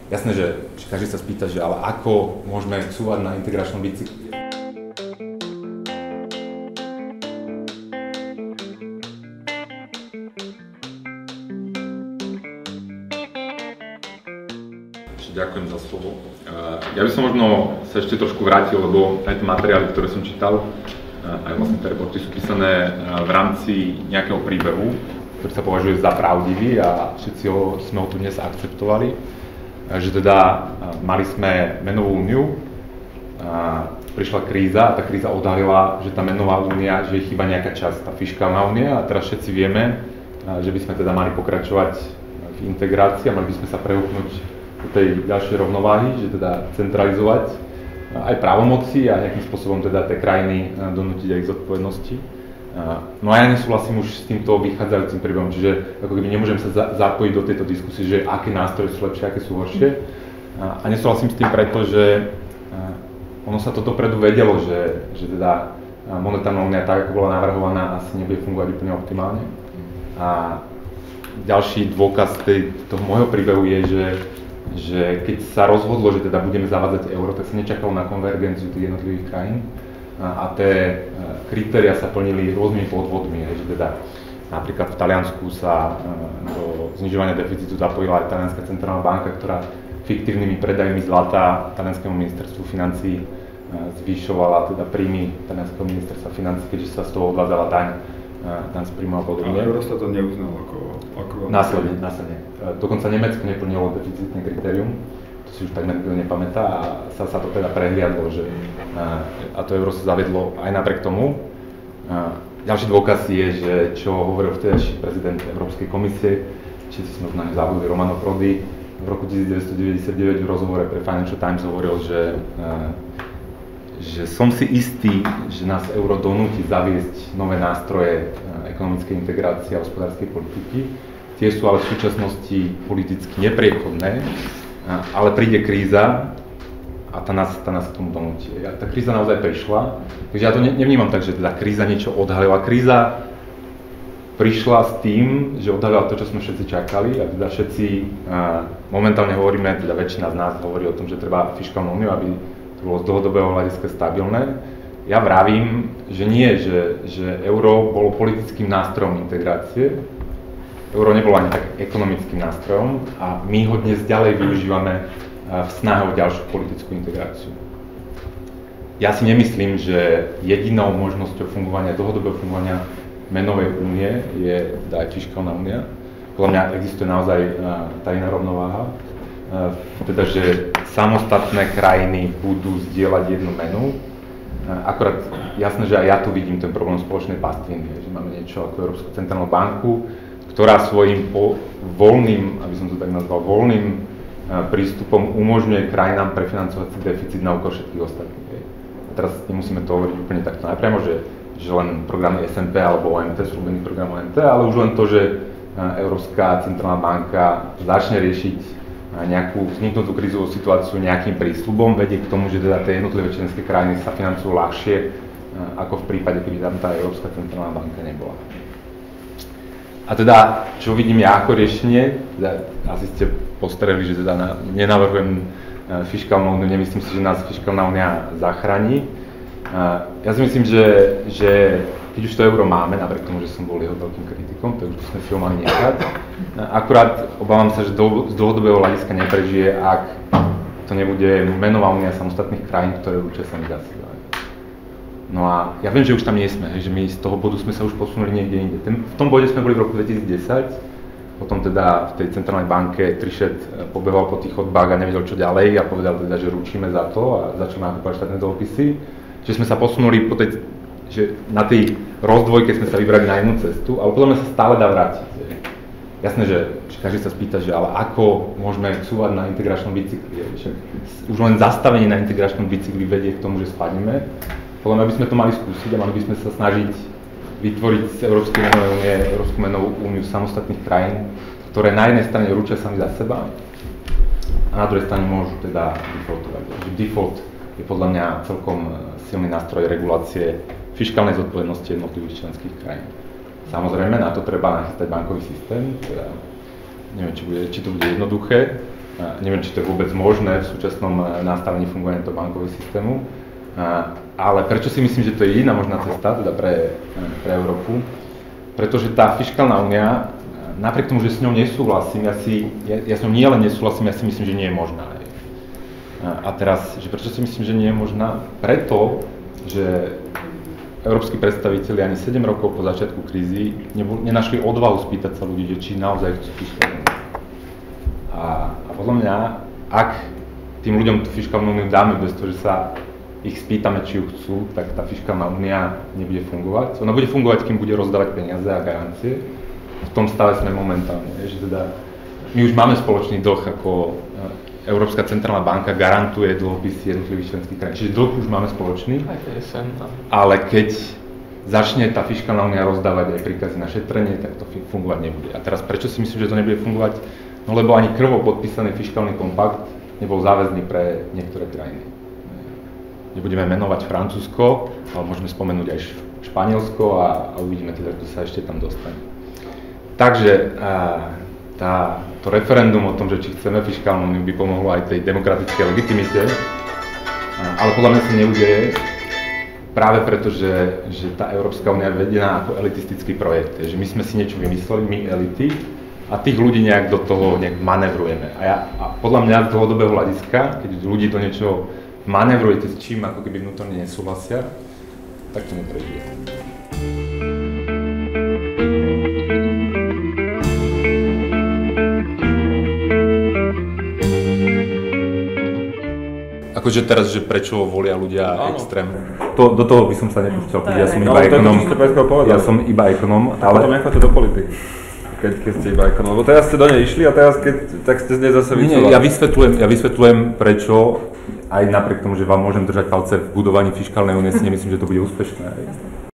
Jasné, že každý sa spýta, že ale ako môžeme cúvať na integračnom bicykli? Ďakujem za slovo. Ja by som možno sa ešte trošku vrátil, lebo aj tie materiály, ktoré som čítal, aj vlastne tie reporty sú písané v rámci nejakého príbehu, ktorý sa považuje za pravdivý a všetci sme ho tu dnes akceptovali. Že teda mali sme menovú úniu, prišla kríza a tá kríza odhalila, že tá menová únia, že je chýba nejaká časť, tá fiškálna únia, a teraz všetci vieme, že by sme teda mali pokračovať v integrácii a mali by sme sa prehúpnúť do tej ďalšej rovnováhy, že teda centralizovať aj právomoci a nejakým spôsobom teda tie krajiny donútiť aj ich zodpovednosti. No a ja nesúhlasím už s týmto vychádzajúcim príbehom, čiže ako keby nemôžem sa zapojiť do tejto diskusie, že aké nástroje sú lepšie, aké sú horšie. A nesúhlasím s tým preto, že ono sa to dopredu vedelo, že teda monetárna únia tak, ako bola navrhovaná, asi nebude fungovať úplne optimálne. A ďalší dôkaz toho môjho príbehu je, že keď sa rozhodlo, že teda budeme zavádzať euro, tak sa nečakalo na konvergenciu tých jednotlivých krajín a tie kritéria sa plnili rôznymi podvodmi, že teda napríklad v Taliansku sa do znižovania deficitu zapojila aj Talianská centrálna banka, ktorá fiktívnymi predajmi zlata talianskému ministerstvu financií zvyšovala teda príjmy talianskeho ministerstva financií, keďže sa z toho odvádzala daň z príjmu a podobne. Ale Eurostat to neuznal ako... Následne. Dokonca Nemecko neplnilo deficitné kritérium, to si už takmer nikto nepamätá a sa to teda prehliadlo, že a to euro sa zaviedlo aj napriek tomu. Ďalší dôkaz je, že čo hovoril vtedajší prezident Európskej komisie, všetci sme už na ňu zabudli, Romano Prodi, v roku 1999 v rozhovore pre Financial Times hovoril, že som si istý, že nás euro donúti zaviesť nové nástroje ekonomickej integrácie a hospodárskej politiky. Tie sú ale v súčasnosti politicky nepriechodné, ale príde kríza a tá nás k tomu donúti. A tá kríza naozaj prišla, takže ja to nevnímam tak, že teda kríza niečo odhalila. Kríza prišla s tým, že odhalila to, čo sme všetci čakali, a teda všetci momentálne hovoríme, teda väčšina z nás hovorí o tom, že treba fiškálnu úniu, aby to bolo z dlhodobého hľadiska stabilné. Ja vravím, že nie, že euro bolo politickým nástrojom integrácie. Euro nebolo ani tak ekonomickým nástrojom a my ho dnes ďalej využívame v snahe o ďalšiu politickú integráciu. Ja si nemyslím, že jedinou možnosťou dlhodobého fungovania menovej únie je aj fiškálna únia. Podľa mňa existuje naozaj tá iná rovnováha. Teda, že samostatné krajiny budú zdieľať jednu menu. Akorát jasné, že aj ja tu vidím ten problém spoločnej pastviny, že máme niečo ako Európsku centrálnu banku, ktorá svojím voľným, aby som to tak nazval, voľným prístupom umožňuje krajinám prefinancovať si deficit na úkor všetkých ostatných. A teraz nemusíme to hovoriť úplne takto napriamo, že len programy SMP alebo OMT sú ľúbený program OMT, ale už len to, že Európska centrálna banka začne riešiť nejakú vzniknutú krízovú situáciu nejakým prísľubom, vedie k tomu, že teda tie jednotlivé členské krajiny sa financujú ľahšie, ako v prípade, keby tam tá Európska centrálna banka nebola. A teda, čo vidím ja ako riešenie, teda asi ste postrehli, že teda nenavrhujem fiškálnu úniu, nemyslím si, že nás fiškálna únia zachráni. Ja si myslím, že keď už to euro máme, napriek tomu, že som bol jeho veľkým kritikom, tak už sme si ho mali nechať. Akurát obávam sa, že z dlhodobého hľadiska neprežije, ak to nebude menová únia samostatných krajín, ktoré určite sami za seba. No a ja viem, že už tam nie sme, že my z toho bodu sme sa už posunuli niekde inde. V tom bode sme boli v roku 2010, potom teda v tej centrálnej banke Trichet pobehoval po tých chodbách a nevedel čo ďalej a povedal teda, že ručíme za to a začal nakupovať štátne dlhopisy. Čiže sme sa posunuli že na tej rozdvojke sme sa vybrali na jednu cestu, ale podľa mňa sa stále dá vrátiť. Jasné, že každý sa spýta, že ale ako môžeme cúvať na integračnom bicykli. Už len zastavenie na integračnom bicykli vedie k tomu, že spadneme. Podľa mňa by sme to mali skúsiť a mali by sme sa snažiť vytvoriť z Európskej menovej únie Európsku menovú úniu samostatných krajín, ktoré na jednej strane ručia sami za seba a na druhej strane môžu teda defaultovať. Default je podľa mňa celkom silný nástroj regulácie fiškálnej zodpovednosti jednotlivých členských krajín. Samozrejme, na to treba nachystať bankový systém, teda neviem, či to bude jednoduché, Neviem, či to je vôbec možné v súčasnom nastavení fungovania toho bankového systému. Ale prečo si myslím, že to je jediná možná cesta teda pre Európu? Pretože tá fiškálna únia, napriek tomu, že s ňou nesúhlasím, ja s ňou nie len nesúhlasím, ja si myslím, že nie je možná. A teraz, že prečo si myslím, že nie je možná? Preto, že európski predstavitelia ani 7 rokov po začiatku krízy nenašli odvahu spýtať sa ľudí, že či naozaj chcú fiškálnu úniu. A podľa mňa, ak tým ľuďom tú fiškálnu úniu dáme bez toho, že sa ich spýtame, či ju chcú, tak tá fiškálna únia nebude fungovať. Ona bude fungovať, kým bude rozdávať peniaze a garancie. V tom stave sme momentálne, že teda my už máme spoločný dlh, ako Európska centrálna banka garantuje dlhopisy jednotlivých členských krajín. Čiže dlh už máme spoločný, ale keď začne tá fiškálna únia rozdávať aj príkazy na šetrenie, tak to fungovať nebude. A teraz prečo si myslím, že to nebude fungovať? No lebo ani krvou podpísaný fiškálny kompakt nebol záväzný pre niektoré krajiny. Nebudeme menovať Francúzsko, ale môžeme spomenúť aj Španielsko a uvidíme teda, kto sa ešte tam dostane. Takže to referendum o tom, že či chceme fiškálnu úniu, by pomohlo aj tej demokratickej legitimite, ale podľa mňa sa neudeje práve preto, že tá Európska únia je vedená ako elitistický projekt. Že my sme si niečo vymysleli, my elity, a tých ľudí nejak do toho manevrujeme. A podľa mňa z dlhodobého hľadiska, keď ľudí do niečoho manevrujete s čím ako keby vnútorne nesúhlasia, tak to neprežije. Akože teraz, že prečo volia ľudia extrém. Do toho by som sa nepúšťal, ja som iba ekonóm. Ja som iba ekonóm, ale potom nechoďte do politiky. Keď ste iba ekonóm, lebo teraz ste do nej išli a teraz tak ste z nej zase vycovali. Nie, ja vysvetľujem prečo, aj napriek tomu, že vám môžem držať palce v budovaní fiškálnej únie, si nemyslím, že to bude úspešné.